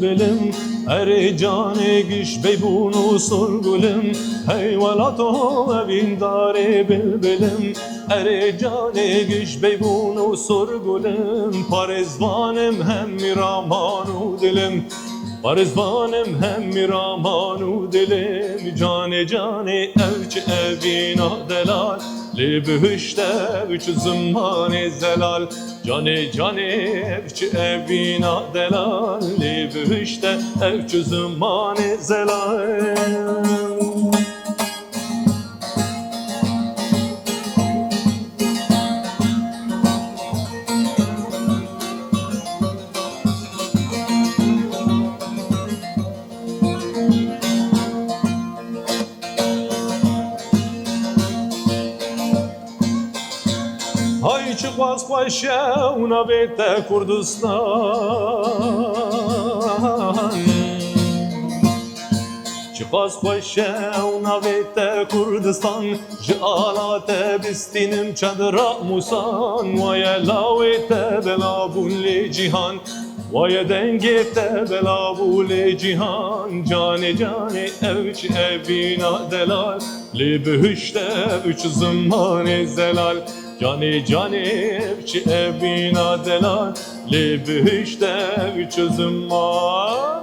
bülbülüm ere cane giş beybunu sorgulüm heyvalato evindare bülbülüm ere cane giş beybunu sorgulüm parezvanım hem miramanu dilim parezvanım hem miramanu dilim cane cane evçi evina delal li bühüşte üç zımane zelal cane cane evçi evina delal li bühüşte üç zımane zelal. Hay çıkmaz paşa una bete Kurdistan çıkmaz paşa una bete Kurdistan Jalate bistinim çadıra musan Vaya lavete belabun le cihan Vaya dengete belabun le cihan Cane cane evç evina delal Li bühüşte üç zımane zelal Cane cane evçi evina delal Li bühüşte üç zımane